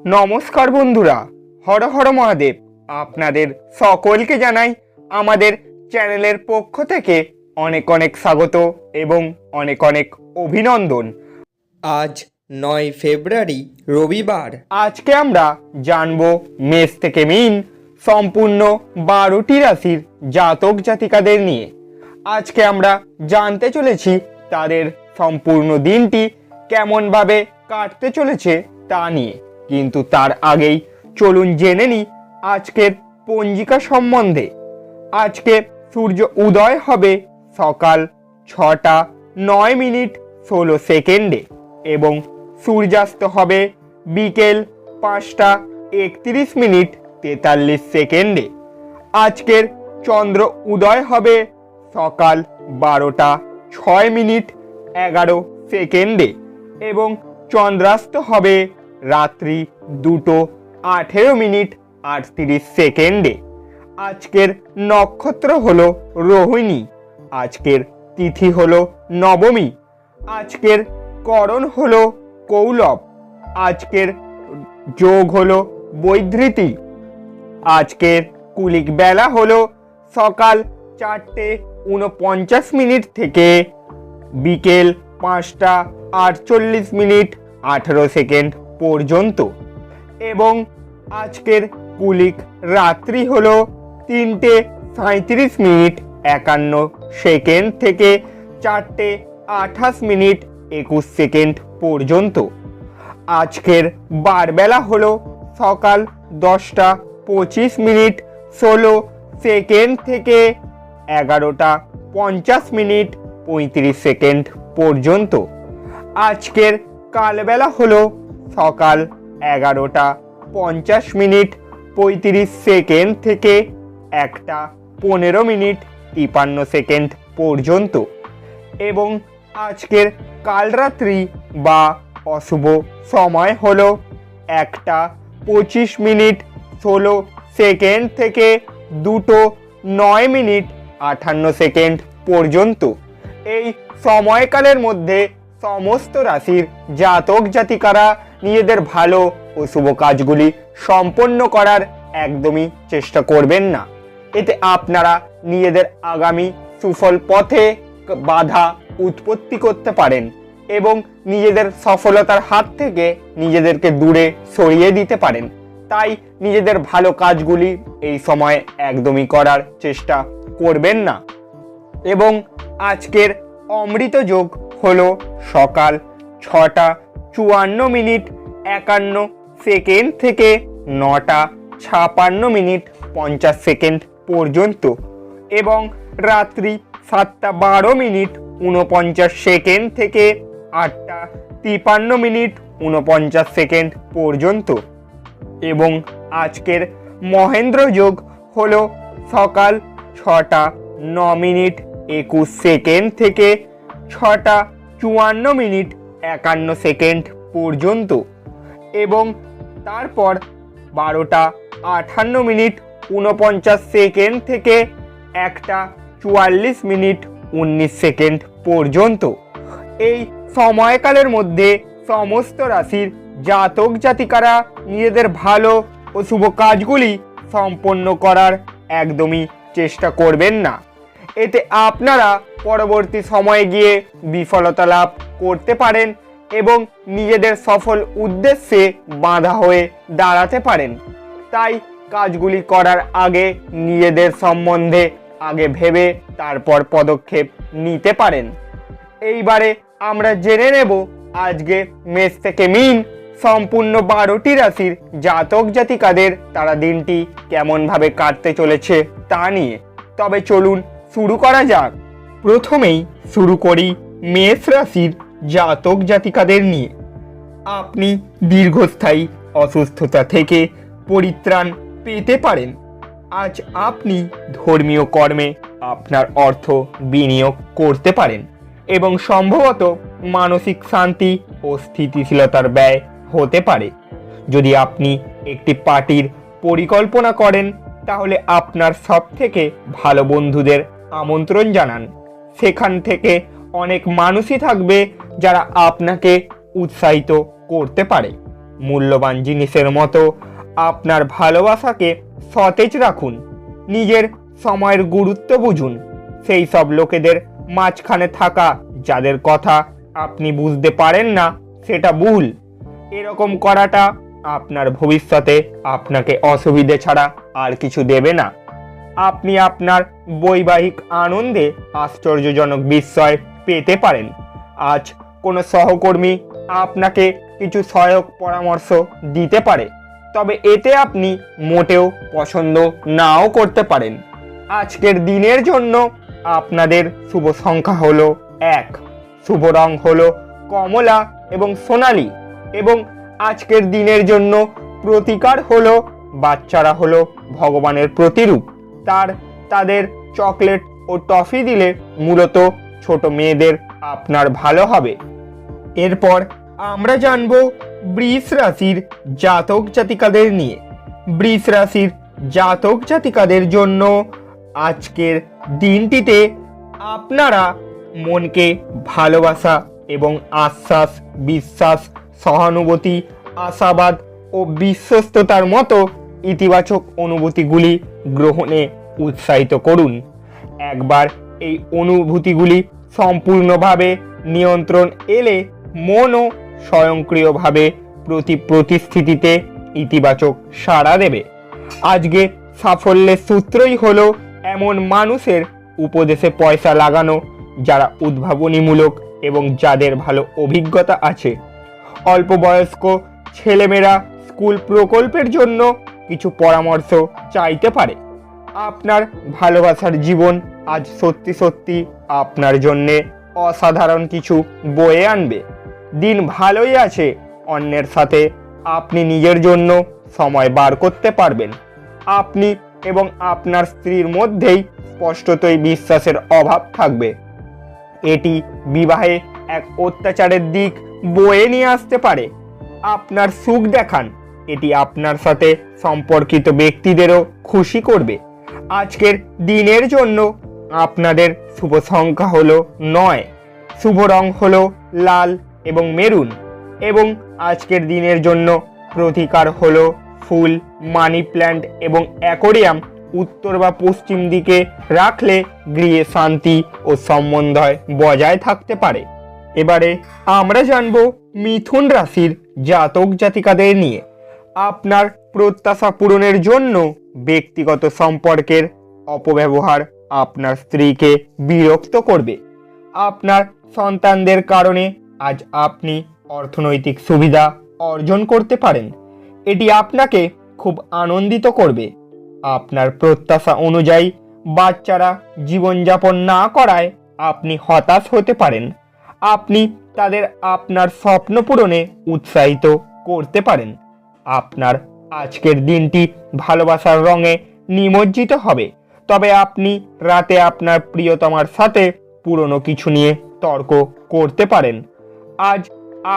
নমস্কার বন্ধুরা, হর হর মহাদেব। আপনাদের সকলকে জানাই আমাদের চ্যানেলের পক্ষ থেকে অনেক অনেক স্বাগত এবং অনেক অনেক অভিনন্দন। আজ 9 ফেব্রুয়ারি রবিবার। আজকে আমরা জানব মেষ থেকে মীন সম্পূর্ণ 12টি রাশির জাতক জাতিকাদের নিয়ে। আজকে আমরা জানতে চলেছি তাদের সম্পূর্ণ দিনটি কেমনভাবে কাটতে চলেছে তা নিয়ে। কিন্তু তার আগেই চলুন জেনে নিই আজকের পঞ্জিকা সম্বন্ধে। আজকে সূর্য উদয় হবে সকাল 6টা 9 মিনিট 16 সেকেন্ডে এবং সূর্যাস্ত হবে বিকেল 5টা 31 মিনিট 43 সেকেন্ডে। আজকের চন্দ্র উদয় হবে সকাল 12টা 6 মিনিট 11 সেকেন্ডে এবং চন্দ্রাস্ত হবে রাত্রি 2টো 18 মিনিট 38 সেকেন্ডে। আজকের নক্ষত্র হলো রোহিণী। আজকের তিথি হলো নবমী। আজকের করণ হলো কৌলব। আজকের যোগ হলো বৈধৃতি। আজকের কুলিক বেলা হলো সকাল 4টে 49 মিনিট থেকে বিকেল 5টা 48 মিনিট 18 সেকেন্ড পর্যন্ত এবং আজকের কুলিক রাত্রি হলো 3টে 37 মিনিট 51 সেকেন্ড থেকে 4টে 28 মিনিট 21 সেকেন্ড পর্যন্ত। আজকের বারবেলা হলো সকাল 10টা 25 মিনিট 16 সেকেন্ড থেকে 11টা 50 মিনিট 35 সেকেন্ড পর্যন্ত। আজকের কালবেলা হলো সকাল 11টা 50 মিনিট 35 সেকেন্ড থেকে 1টা 15 মিনিট 53 সেকেন্ড পর্যন্ত এবং আজকের কালরাত্রি বা অশুভ সময় হলো 1টা 25 মিনিট 16 সেকেন্ড থেকে 2টো 9 মিনিট 58 সেকেন্ড পর্যন্ত। এই সময়কালের মধ্যে সমস্ত রাশির জাতক জাতিকারা নিজেদের ভালো ও শুভ কাজগুলি সম্পন্ন করার একদমই চেষ্টা করবেন না। এতে আপনারা নিজেদের আগামী সুফল পথে বাধা উৎপত্তি করতে পারেন এবং নিজেদের সফলতার হাত থেকে নিজেদেরকে দূরে সরিয়ে দিতে পারেন। তাই নিজেদের ভালো কাজগুলি এই সময় একদমই করার চেষ্টা করবেন না। এবং আজকের অমৃত যোগ হলো সকাল 6টা 54 মিনিট 51 সেকেন্ড থেকে 9টা 56 মিনিট 50 সেকেন্ড পর্যন্ত এবং রাত্রি 7টা 12 মিনিট 49 সেকেন্ড থেকে 8টা 53 মিনিট 49 সেকেন্ড পর্যন্ত এবং আজকের মহেন্দ্র যোগ হলো সকাল 6টা 9 মিনিট 21 সেকেন্ড থেকে 6টা 54 মিনিট 51 সেকেন্ড পর্যন্ত এবং তারপর 12টা 58 মিনিট 49 সেকেন্ড থেকে 1টা 44 মিনিট 19 সেকেন্ড পর্যন্ত। এই সময়কালের মধ্যে সমস্ত রাশির জাতক জাতিকারা নিজেদের ভালো ও শুভ কাজগুলি সম্পন্ন করার একদমই চেষ্টা করবেন না। এতে আপনারা পরবর্তী সময়ে গিয়ে বিফলতা লাভ করতে পারেন এবং নিজেদের সফল উদ্দেশ্যে বাধা হয়ে দাঁড়াতে পারেন। তাই কাজগুলি করার আগে নিজেদের সম্বন্ধে আগে ভেবে তারপর পদক্ষেপ নিতে পারেন। এইবারে আমরা জেনে নেব আজকে মেষ থেকে মীন সম্পূর্ণ 12টি রাশির জাতক জাতিকাদের তারা দিনটি কেমনভাবে কাটতে চলেছে তা নিয়ে। তবে চলুন শুরু করা যাক। প্রথমেই শুরু করি মেষ রাশির জাতক জাতিকাদের নিয়ে। আপনি দীর্ঘস্থায়ী অসুস্থতা থেকে পরিত্রাণ পেতে পারেন। আজ আপনি ধর্মীয় কর্মে আপনার অর্থ বিনিয়োগ করতে পারেন এবং সম্ভবত মানসিক শান্তি ও স্থিতিশীলতার ব্যয় হতে পারে। যদি আপনি একটি পার্টির পরিকল্পনা করেন তাহলে আপনার সবথেকে ভালো বন্ধুদের আমন্ত্রণ জানান। সেখান থেকে অনেক মানুষই থাকবে যারা আপনাকে উৎসাহিত করতে পারে। মূল্যবান জিনিসের মতো আপনার ভালোবাসাকে সতেজ রাখুন। নিজের সময়ের গুরুত্ব বুঝুন। সেই সব লোকেদের মাঝখানে থাকা যাদের কথা আপনি বুঝতে পারেন না সেটা ভুল। এরকম করাটা আপনার ভবিষ্যতে আপনাকে অসুবিধে ছাড়া আর কিছু দেবে না। আপনি আপনার বৈবাহিক আনন্দে আশ্চর্যজনক বিস্ময় পেতে পারেন। আজ কোনো সহকর্মী আপনাকে কিছু সহায়ক পরামর্শ দিতে পারে, তবে এতে আপনি মোটেও পছন্দ নাও করতে পারেন। আজকের দিনের জন্য আপনাদের শুভ সংখ্যা হলো 1, শুভ রং হলো কমলা এবং সোনালী, এবং আজকের দিনের জন্য প্রতিকার হলো বাচ্চারা হলো ভগবানের প্রতিরূপ। তাদের চকলেট ও টফি দিলে মূলত ছোট মেয়েদের আপনার ভালো হবে। এরপর আমরা জানব বৃষ রাশির জাতক জাতিকাদের নিয়ে। বৃষ রাশির জাতক জাতিকাদের জন্য আজকের দিনটিতে আপনারা মনকে ভালোবাসা এবং আশ্বাস, বিশ্বাস, সহানুভূতি, আশাবাদ ও বিশ্বস্ততার মতো ইতিবাচক অনুভূতিগুলি গ্রহণে উৎসাহিত করুন। একবার এই অনুভূতিগুলি সম্পূর্ণভাবে নিয়ন্ত্রণ এলে মনও স্বয়ংক্রিয়ভাবে প্রতিস্থিতিতে ইতিবাচক সাড়া দেবে। আজকে সাফল্যের সূত্রই হলো এমন মানুষের উপদেশে পয়সা লাগানো যারা উদ্ভাবনীমূলক এবং যাদের ভালো অভিজ্ঞতা আছে। অল্প বয়স্ক ছেলেমেয়েরা স্কুল প্রকল্পের জন্য কিছু পরামর্শ চাইতে পারে। আপনার ভালোবাসার জীবন আজ সত্যি সত্যি আপনার জন্যে অসাধারণ কিছু বয়ে আনবে। দিন ভালোই আছে। অন্যের সাথে আপনি নিজের জন্য সময় বার করতে পারবেন। আপনি এবং আপনার স্ত্রীর মধ্যেই স্পষ্টতই বিশ্বাসের অভাব থাকবে। এটি বিবাহে এক অত্যাচারের দিক বয়ে নিয়ে আসতে পারে। আপনার সুখ দেখান, এটি আপনার সাথে সম্পর্কিত ব্যক্তিদেরও খুশি করবে। আজকের দিনের জন্য আপনাদের শুভ সংখ্যা হলো 9, শুভ রং হলো লাল এবং মেরুন, এবং আজকের দিনের জন্য প্রতিকার হলো ফুল, মানি প্ল্যান্ট এবং অ্যাকোরিয়াম উত্তর বা পশ্চিম দিকে রাখলে গৃহে শান্তি ও সমন্বয় বজায় থাকতে পারে। এবারে আমরা জানব মিথুন রাশির জাতক জাতিকাদের নিয়ে। আপনার প্রত্যাশা পূরণের জন্য ব্যক্তিগত সম্পর্কের অপব্যবহার আপনার স্ত্রীকে বিরক্ত করবে। আপনার সন্তানদের কারণে আজ আপনি অর্থনৈতিক সুবিধা অর্জন করতে পারেন। এটি আপনাকে খুব আনন্দিত করবে। আপনার প্রত্যাশা অনুযায়ী বাচ্চারা জীবনযাপন না করায় আপনি হতাশ হতে পারেন। আপনি তাদের আপনার স্বপ্ন পূরণে উৎসাহিত করতে পারেন। আপনার আজকের দিনটি ভালোবাসার রঙে নিমজ্জিত হবে, তবে আপনি রাতে আপনার প্রিয়তমার সাথে পুরনো কিছু নিয়ে তর্ক করতে পারেন। আজ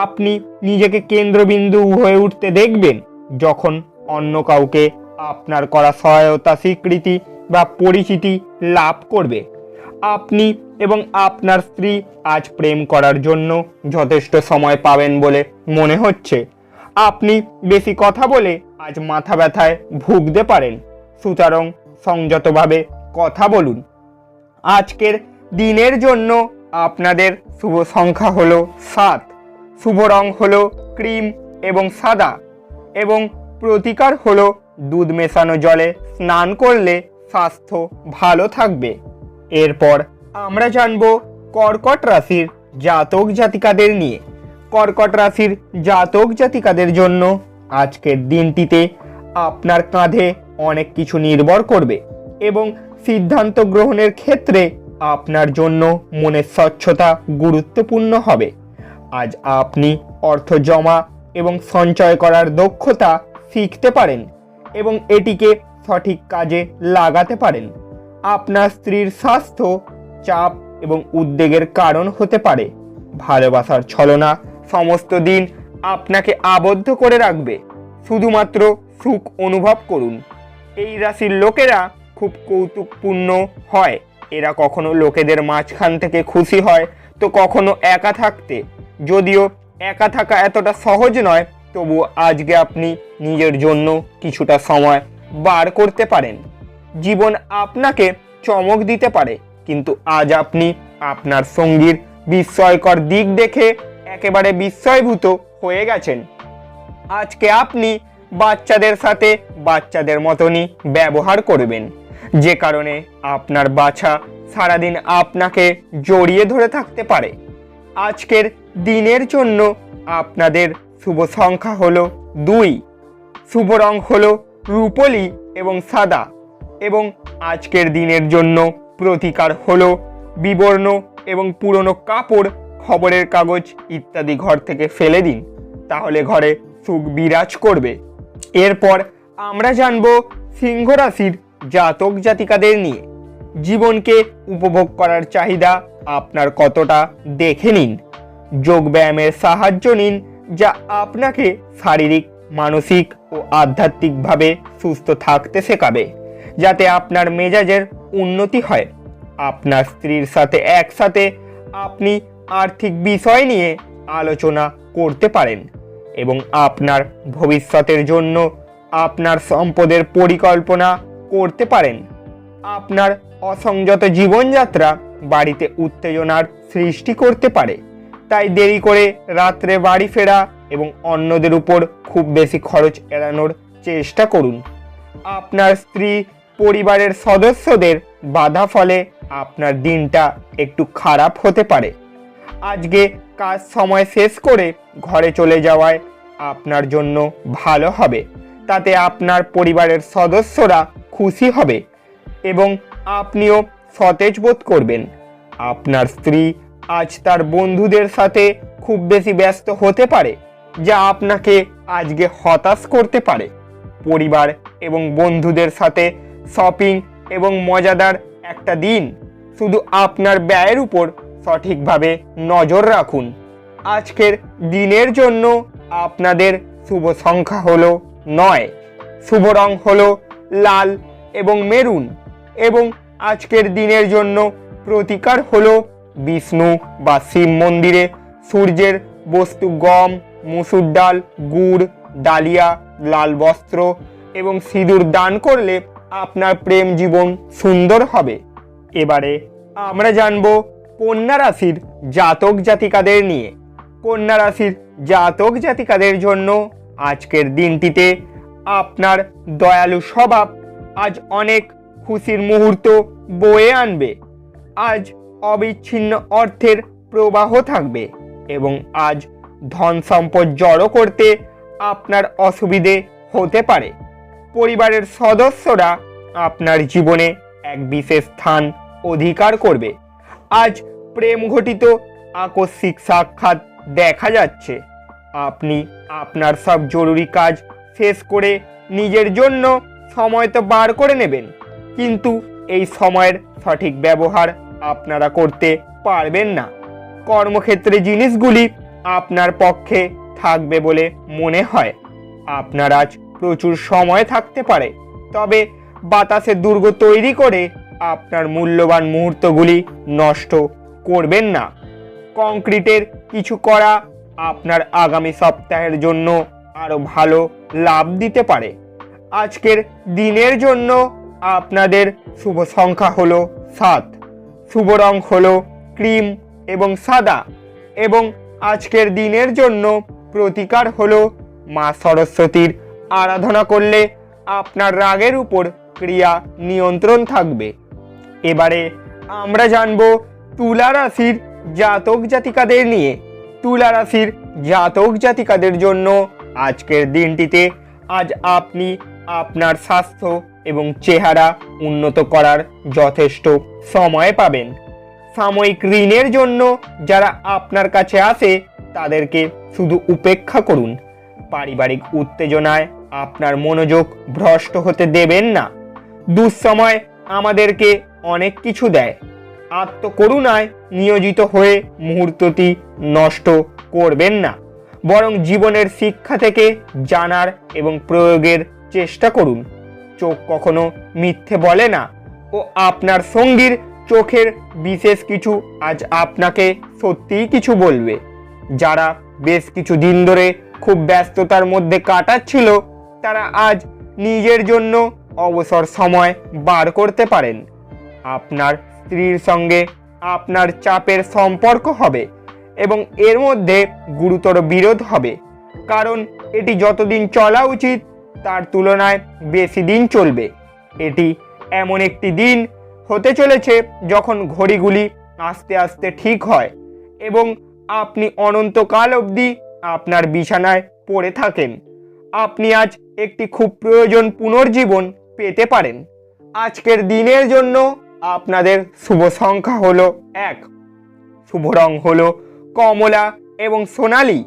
আপনি নিজেকে কেন্দ্রবিন্দু হয়ে উঠতে দেখবেন যখন অন্য কাউকে আপনার করা সহায়তা, স্বীকৃতি বা পরিচিতি লাভ করবে। আপনি এবং আপনার স্ত্রী আজ প্রেম করার জন্য যথেষ্ট সময় পাবেন বলে মনে হচ্ছে। আপনি বেশি কথা বলে আজ মাথা ব্যথায় ভুগতে পারেন, সুতরাং সংযতভাবে কথা বলুন। আজকের দিনের জন্য আপনাদের শুভ সংখ্যা হলো 7, শুভ রং হলো ক্রিম এবং সাদা, এবং প্রতিকার হলো দুধ মেশানো জলে স্নান করলে স্বাস্থ্য ভালো থাকবে। এরপর আমরা জানব কর্কট রাশির জাতক জাতিকাদের নিয়ে। কর্কট রাশির জাতক জাতিকাদের জন্য আজকের দিনটিতে আপনার কাঁধে অনেক কিছু নির্ভর করবে, এবং সিদ্ধান্ত গ্রহণের ক্ষেত্রে আপনার জন্য মনের স্বচ্ছতা গুরুত্বপূর্ণ হবে। আজ আপনি অর্থ জমা এবং সঞ্চয় করার দক্ষতা শিখতে পারেন এবং এটিকে সঠিক কাজে লাগাতে পারেন। আপনার স্ত্রীর স্বাস্থ্য চাপ এবং উদ্বেগের কারণ হতে পারে। ভালোবাসার ছলনা সমস্ত দিন আপনাকে আবদ্ধ করে রাখবে। শুধুমাত্র সুখ অনুভব করুন। এই রাশির লোকেরা খুব কৌতুকপূর্ণ হয়। এরা কখনো লোকেদের মাঝখান থেকে খুশি হয়, তো কখনো একা থাকতে। যদিও একা থাকা এতটা সহজ নয়, তবু আজকে আপনি নিজের জন্য কিছুটা সময় বার করতে পারেন। জীবন আপনাকে চমক দিতে পারে, কিন্তু আজ আপনি আপনার সঙ্গীর বিস্ময়কর দিক দেখে একেবারে বিস্ময়ভূত হয়ে গেছেন। আজকে আপনি বাচ্চাদের সাথে বাচ্চাদের মতনই ব্যবহার করবেন, যে কারণে আপনার বাছা সারাদিন আপনাকে জড়িয়ে ধরে থাকতে পারে। আজকের দিনের জন্য আপনাদের শুভ সংখ্যা হলো 2, শুভ রং হলো রূপোলি এবং সাদা, এবং আজকের দিনের জন্য প্রতিকার হলো বিবর্ণ এবং পুরনো কাপড়, খবরের কাগজ ইত্যাদি ঘর থেকে ফেলে দিন, তাহলে ঘরে সুখ বিরাজ করবে। এরপর আমরা জানব সিংহ রাশির জাতক জাতিকাদের নিয়ে। জীবনকে উপভোগ করার চাহিদা আপনার কতটা দেখে নিন। যোগব্যায়ামের সাহায্য নিন, যা আপনাকে শারীরিক, মানসিক ও আধ্যাত্মিকভাবে সুস্থ থাকতে শেখাবে, যাতে আপনার মেজাজের উন্নতি হয়। আপনার স্ত্রীর সাথে একসাথে আপনি আর্থিক বিষয় নিয়ে আলোচনা করতে পারেন এবং আপনার ভবিষ্যতের জন্য আপনার সম্পদের পরিকল্পনা করতে পারেন। আপনার অসংযত জীবনযাত্রা বাড়িতে উত্তেজনার সৃষ্টি করতে পারে, তাই দেরি করে রাত্রে বাড়ি ফেরা এবং অন্যদের উপর খুব বেশি খরচ এড়ানোর চেষ্টা করুন। আপনার স্ত্রী পরিবারের সদস্যদের বাধা ফলে আপনার দিনটা একটু খারাপ হতে পারে। আজকে কাজ সময় শেষ করে ঘরে চলে যাওয়ায় আপনার জন্য ভালো হবে, তাতে আপনার পরিবারের সদস্যরা খুশি হবে এবং আপনিও সতেজ বোধ করবেন। আপনার স্ত্রী আজ তার বন্ধুদের সাথে খুব বেশি ব্যস্ত হতে পারে, যা আপনাকে আজকে হতাশ করতে পারে। পরিবার এবং বন্ধুদের সাথে শপিং এবং মজাদার একটা দিন। শুধু আপনার ব্যয়ের উপর সঠিকভাবে নজর রাখুন। আজকের দিনের জন্য আপনাদের শুভ সংখ্যা হলো 9, শুভ রং হলো লাল এবং মেরুন, এবং আজকের দিনের জন্য প্রতিকার হলো বিষ্ণু বা শিব মন্দিরে সূর্যের বস্তু গম, মুসুর ডাল, গুড়, ডালিয়া, লাল বস্ত্র এবং সিঁদুর দান করলে আপনার প্রেম জীবন সুন্দর হবে। এবারে আমরা জানব কন্যা রাশির জাতক জাতিকাদের নিয়ে। কন্যা রাশির জাতক জাতিকাদের জন্য আজকের দিনটিতে আপনার দয়ালু স্বভাব আজ অনেক খুশির মুহূর্ত বয়ে আনবে। আজ অবিচ্ছিন্ন অর্থের প্রবাহ থাকবে এবং আজ ধন সম্পদ জড়ো করতে আপনার অসুবিধে হতে পারে। পরিবারের সদস্যরা আপনার জীবনে এক বিশেষ স্থান অধিকার করবে। আজ প্রেম ঘটিত আকস্মিক সাক্ষাৎ দেখা যাচ্ছে। আপনি আপনার সব জরুরি কাজ শেষ করে নিজের জন্য সময় তো বার করে নেবেন, কিন্তু এই সময়ের সঠিক ব্যবহার আপনারা করতে পারবেন না। কর্মক্ষেত্রে জিনিসগুলি আপনার পক্ষে থাকবে বলে মনে হয়। আপনার আজ প্রচুর সময় থাকতে পারে, তবে বাতাসে দুর্গ তৈরি করে আপনার মূল্যবান মুহূর্তগুলি নষ্ট করবেন না। কংক্রিটের কিছু করা আপনার আগামী সপ্তাহের জন্য আরও ভালো লাভ দিতে পারে। আজকের দিনের জন্য আপনাদের শুভ সংখ্যা হলো 7, শুভ রং হলো ক্রিম এবং সাদা, এবং আজকের দিনের জন্য প্রতিকার হলো মা সরস্বতীর আরাধনা করলে আপনার রাগের উপর ক্রিয়া নিয়ন্ত্রণ থাকবে। এবারে আমরা জানব তুলা রাশির জাতক জাতিকাদের নিয়ে। তুলা রাশির জাতক জাতিকাদের জন্য আজকের দিনটিতে আজ আপনি আপনার স্বাস্থ্য এবং চেহারা উন্নত করার যথেষ্ট সময় পাবেন। সাময়িক ঋণের জন্য যারা আপনার কাছে আসে তাদেরকে শুধু উপেক্ষা করুন। পারিবারিক উত্তেজনায় আপনার মনোযোগ ভ্রষ্ট হতে দেবেন না। দুঃসময় আমাদেরকে অনেক কিছু দেয়। আত্মকরুণায় নিয়োজিত হয়ে মুহূর্তটি নষ্ট করবেন না, বরং জীবনের শিক্ষা থেকে জানার এবং প্রয়োগের চেষ্টা করুন। চোখ কখনো মিথ্যে বলে না, ও আপনার সঙ্গীর চোখের বিশেষ কিছু আজ আপনাকে সত্যিই কিছু বলবে। যারা বেশ কিছু দিন ধরে খুব ব্যস্ততার মধ্যে কাটাচ্ছিল, তারা আজ নিজের জন্য অবসর সময় বার করতে পারেন। আপনার স্ত্রীর সঙ্গে আপনার চাপের সম্পর্ক হবে এবং এর মধ্যে গুরুতর বিরোধ হবে, কারণ এটি যতদিন চলা উচিত তার তুলনায় বেশি দিন চলবে। এটি এমন একটি দিন হতে চলেছে যখন ঘড়িগুলি আস্তে আস্তে ঠিক হয় এবং আপনি অনন্তকাল অবধি আপনার বিছানায় পড়ে থাকেন। আপনি আজ একটি খুব প্রয়োজন পুনর্জীবন পেতে পারেন। আজকের দিনের জন্য আপনাদের শুভ সংখ্যা হলো 1, শুভ রং হলো কমলা এবং সোনালী,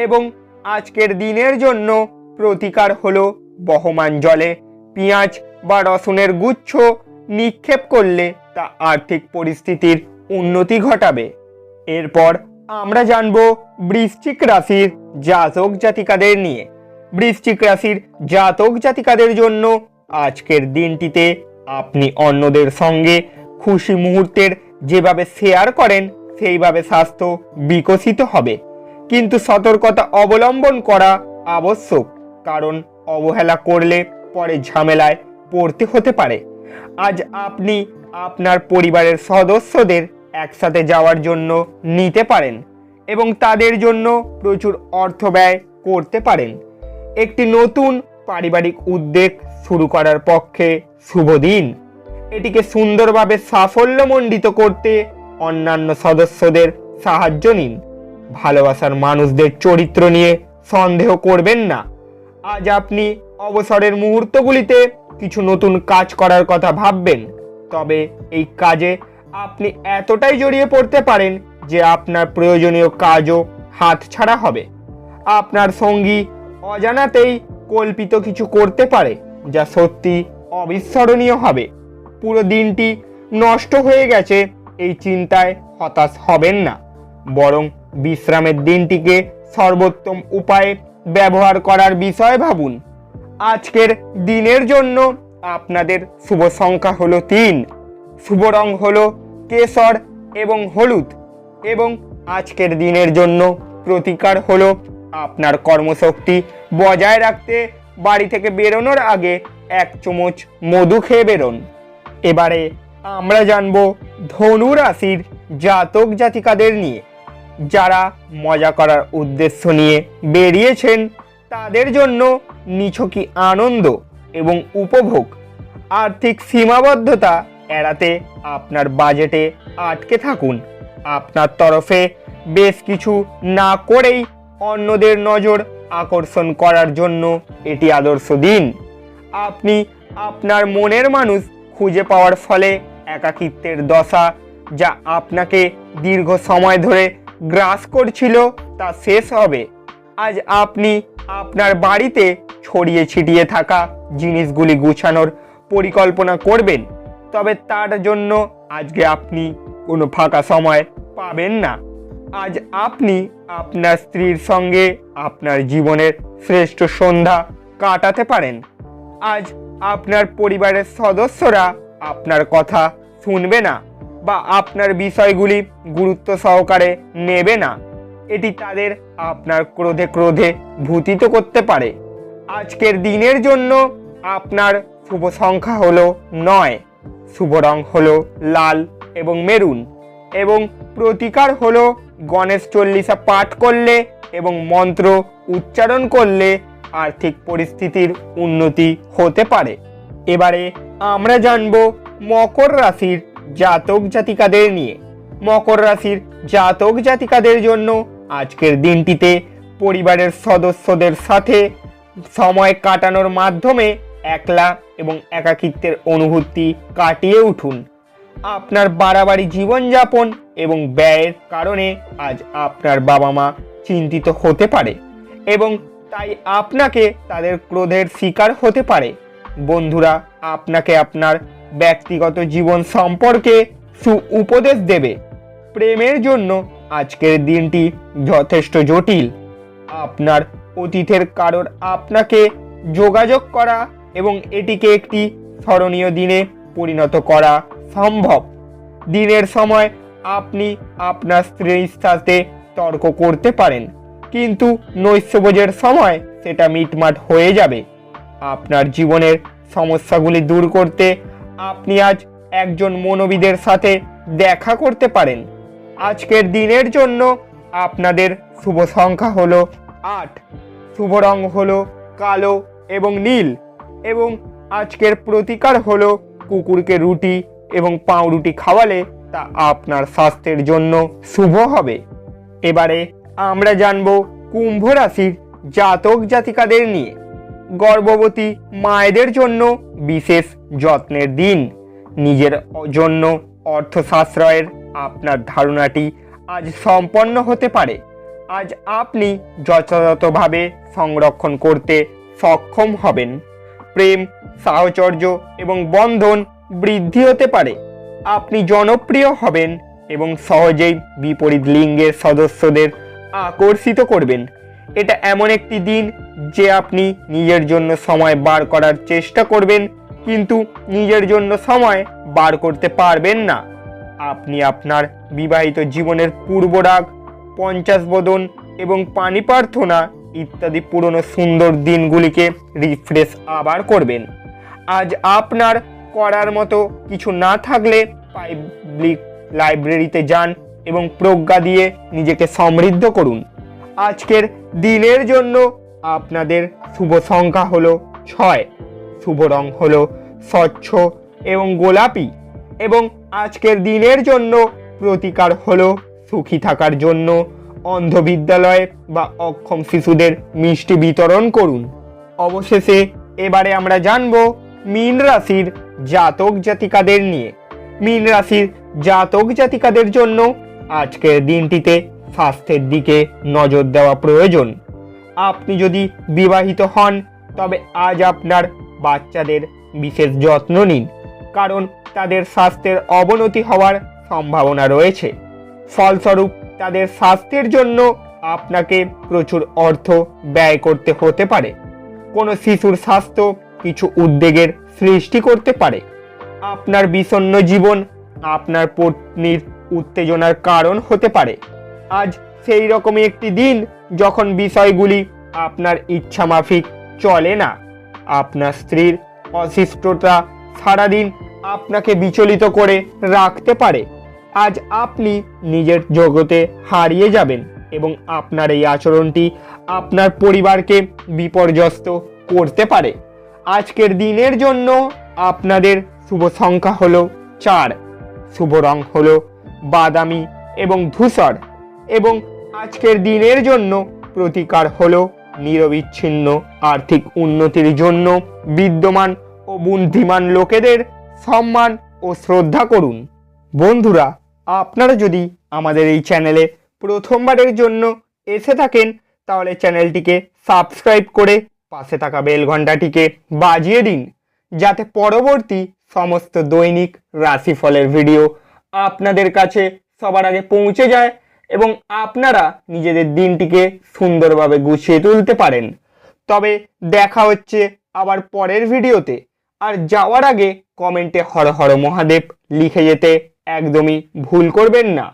এবং আজকের দিনের জন্য প্রতিকার হলো বহমান জলে পেঁয়াজ বা রসুনের গুচ্ছ নিক্ষেপ করলে তা আর্থিক পরিস্থিতির উন্নতি ঘটাবে। এরপর আমরা জানব বৃশ্চিক রাশির জাতক জাতিকাদের নিয়ে। বৃশ্চিক রাশির জাতক জাতিকাদের জন্য আজকের দিনটিতে আপনি অন্যদের সঙ্গে খুশি মুহূর্তের যেভাবে শেয়ার করেন সেইভাবে স্বাস্থ্য বিকশিত হবে, কিন্তু সতর্কতা অবলম্বন করা আবশ্যক, কারণ অবহেলা করলে পরে ঝামেলায় পড়তে হতে পারে। আজ আপনি আপনার পরিবারের সদস্যদের একসাথে যাওয়ার জন্য নিতে পারেন এবং তাদের জন্য প্রচুর অর্থ ব্যয় করতে পারেন। একটি নতুন পারিবারিক উদ্যোগ শুরু করার পক্ষে শুভ দিন। এটিকে সুন্দরভাবে সাফল্যমণ্ডিত করতে অন্যান্য সদস্যদের সাহায্য নিন। ভালোবাসার মানুষদের চরিত্র নিয়ে সন্দেহ করবেন না। আজ আপনি অবসরের মুহূর্তগুলিতে কিছু নতুন কাজ করার কথা ভাববেন, তবে এই কাজে আপনি এতটাই জড়িয়ে পড়তে পারেন যে আপনার প্রয়োজনীয় কাজও হাতছাড়া হবে। আপনার সঙ্গী অজানাতেই কল্পিত কিছু করতে পারে যা সত্যি অবিস্মরণীয় হবে। পুরো দিনটি নষ্ট হয়ে গেছে এই চিন্তায় হতাশ হবেন না, বরং বিশ্রামের দিনটিকে সর্বোত্তম উপায়ে ব্যবহার করার বিষয় ভাবুন। আজকের দিনের জন্য আপনাদের শুভ সংখ্যা হলো 3, শুভ রং হলো কেশর এবং হলুদ, এবং আজকের দিনের জন্য প্রতিকার হলো আপনার কর্মশক্তি বজায় রাখতে বাড়ি থেকে বেরোনোর আগে 1 চামচ মধু খেয়ে বেরোন। এবারে আমরা জানব ধনু রাশির জাতক জাতিকাদের নিয়ে। যারা মজা করার উদ্দেশ্য নিয়ে বেরিয়েছেন তাদের জন্য নিছকই আনন্দ এবং উপভোগ। আর্থিক সীমাবদ্ধতা এড়াতে আপনার বাজেটে আটকে থাকুন। আপনার তরফে বেশ কিছু না করেই অন্যদের নজর আকর্ষণ করার জন্য এটি আদর্শ দিন। আপনি আপনার মনের মানুষ খুঁজে পাওয়ার ফলে একাকিত্বের দশা যা আপনাকে দীর্ঘ সময় ধরে গ্রাস করছিল তা শেষ হবে। আজ আপনি আপনার বাড়িতে ছড়িয়ে ছিটিয়ে থাকা জিনিসগুলি গুছানোর পরিকল্পনা করবেন, তবে তার জন্য আজকে আপনি কোনো ফাঁকা সময় পাবেন না। আজ আপনি আপনার স্ত্রীর সঙ্গে আপনার জীবনের শ্রেষ্ঠ সন্ধ্যা কাটাতে পারেন। আজ আপনার পরিবারের সদস্যরা আপনার কথা শুনবে না বা আপনার বিষয়গুলি গুরুত্ব সহকারে নেবে না। এটি তাদের আপনার ক্রোধে ক্রোধে ভূতিত করতে পারে। আজকের দিনের জন্য আপনার শুভ সংখ্যা হলো 9, শুভ রং হলো লাল এবং মেরুন, এবং প্রতিকার হলো গণেশ চল্লিশা পাঠ করলে এবং মন্ত্র উচ্চারণ করলে আর্থিক পরিস্থিতির উন্নতি হতে পারে। এবারে আমরা জানব মকর রাশির জাতক জাতিকাদের নিয়ে। মকর রাশির জাতক জাতিকাদের জন্য আজকের দিনটিতে পরিবারের সদস্যদের সাথে সময় কাটানোর মাধ্যমে একলা এবং একাকিত্বের অনুভূতি কাটিয়ে উঠুন। আপনার বাড়াবাড়ি জীবনযাপন এবং ব্যয়ের কারণে আজ আপনার বাবা মা চিন্তিত হতে পারে এবং তাই আপনাকে তাদের ক্রোধের শিকার হতে পারে। বন্ধুরা আপনাকে আপনার ব্যক্তিগত জীবন সম্পর্কে উপদেশ দেবে। প্রেমের জন্য আজকের দিনটি যথেষ্ট জটিল। আপনার অতীতের কারোর আপনাকে যোগাযোগ করা এবং এটিকে একটি স্মরণীয় দিনে পরিণত করা সম্ভব। দিনের সময় আপনি আপনার স্ত্রীর সাথে তর্ক করতে পারেন, কিন্তু নৈশভোজের সময় সেটা মিটমাট হয়ে যাবে। আপনার জীবনের সমস্যাগুলি দূর করতে আপনি আজ একজন মনোবিদের সাথে দেখা করতে পারেন। আজকের দিনের জন্য আপনাদের শুভ সংখ্যা হলো 8, শুভ রং হলো কালো এবং নীল, এবং আজকের প্রতিকার হলো কুকুরকে রুটি এবং পাউরুটি খাওয়ালে তা আপনার স্বাস্থ্যের জন্য শুভ হবে। এবারে আমরা জানব কুম্ভ রাশির জাতক জাতিকাদের নিয়ে। গর্ভবতী মায়েদের জন্য বিশেষ যত্নের দিন। নিজের জন্য অর্থ সাশ্রয়ের আপনার ধারণাটি আজ সম্পন্ন হতে পারে। আজ আপনি যথাযথভাবে সংরক্ষণ করতে সক্ষম হবেন। প্রেম, সাহচর্য এবং বন্ধন বৃদ্ধি হতে পারে। আপনি জনপ্রিয় হবেন এবং সহজেই বিপরীত লিঙ্গের সদস্যদের আকর্ষিত করবেন। এটা এমন একটি দিন যে আপনি নিজের জন্য সময় বার করার চেষ্টা করবেন, কিন্তু নিজের জন্য সময় বার করতে পারবেন না। আপনি আপনার বিবাহিত জীবনের পূর্বরাগ, 50 বদন এবং পানি প্রার্থনা ইত্যাদি পুরনো সুন্দর দিনগুলিকে রিফ্রেশ আবার করবেন। আজ আপনার করার মতো কিছু না থাকলে পাবলিক লাইব্রেরিতে যান এবং প্রজ্ঞা দিয়ে নিজেকে সমৃদ্ধ করুন। আজকের দিনের জন্য আপনাদের শুভ সংখ্যা হলো 6, শুভ রং হলো স্বচ্ছ এবং গোলাপি, এবং আজকের দিনের জন্য প্রতিকার হলো সুখী থাকার জন্য অন্ধ বিদ্যালয়ে বা অক্ষম শিশুদের মিষ্টি বিতরণ করুন। অবশেষে এবারে আমরা জানব মীন রাশির জাতক জাতিকাদের নিয়ে। মীন রাশির জাতক জাতিকাদের জন্য আজকের দিনটিতে স্বাস্থ্যের দিকে নজর দেওয়া প্রয়োজন। আপনি যদি বিবাহিত হন তবে আজ আপনার বাচ্চাদের বিশেষ যত্ন নিন, কারণ তাদের স্বাস্থ্যের অবনতি হওয়ার সম্ভাবনা রয়েছে। ফলস্বরূপ তাদের স্বাস্থ্যের জন্য আপনাকে প্রচুর অর্থ ব্যয় করতে হতে পারে। কোনো শিশুর স্বাস্থ্য কিছু উদ্বেগের সৃষ্টি করতে পারে। আপনার বিষণ্ণ জীবন আপনার পত্নীর উত্তেজনার কারণ হতে পারে। আজ সেই রকমই একটি দিন যখন বিষয়গুলি আপনার ইচ্ছা মাফিক চলে না। আপনার স্ত্রীর অশিষ্টতা সারাদিন আপনাকে বিচলিত করে রাখতে পারে। আজ আপনি নিজের জগতে হারিয়ে যাবেন এবং আপনার এই আচরণটি আপনার পরিবারকে বিপর্যস্ত করতে পারে। আজকের দিনের জন্য আপনাদের শুভ সংখ্যা হলো 4, শুভ রং হলো বাদামি এবং ধূসর, এবং আজকের দিনের জন্য প্রতিকার হলো নিরবিচ্ছিন্ন আর্থিক উন্নতির জন্য বিদ্যমান ও বুদ্ধিমান লোকেদের সম্মান ও শ্রদ্ধা করুন। বন্ধুরা, আপনারা যদি আমাদের এই চ্যানেলে প্রথমবারের জন্য এসে থাকেন তাহলে চ্যানেলটিকে সাবস্ক্রাইব করে পাশে থাকা বেল ঘন্টাটিকে বাজিয়ে দিন, যাতে পরবর্তী সমস্ত দৈনিক রাশিফলের ভিডিও আপনাদের কাছে সবার আগে পৌঁছে যায় এবং আপনারা নিজেদের দিনটিকে সুন্দরভাবে গুছিয়ে তুলতে পারেন। তবে দেখা হচ্ছে আবার পরের ভিডিওতে। আর যাওয়ার আগে কমেন্টে হর হর মহাদেব লিখে যেতে একদমই ভুল করবেন না।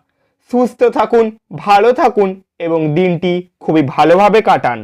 সুস্থ থাকুন, ভালো থাকুন এবং দিনটি খুবই ভালোভাবে কাটান।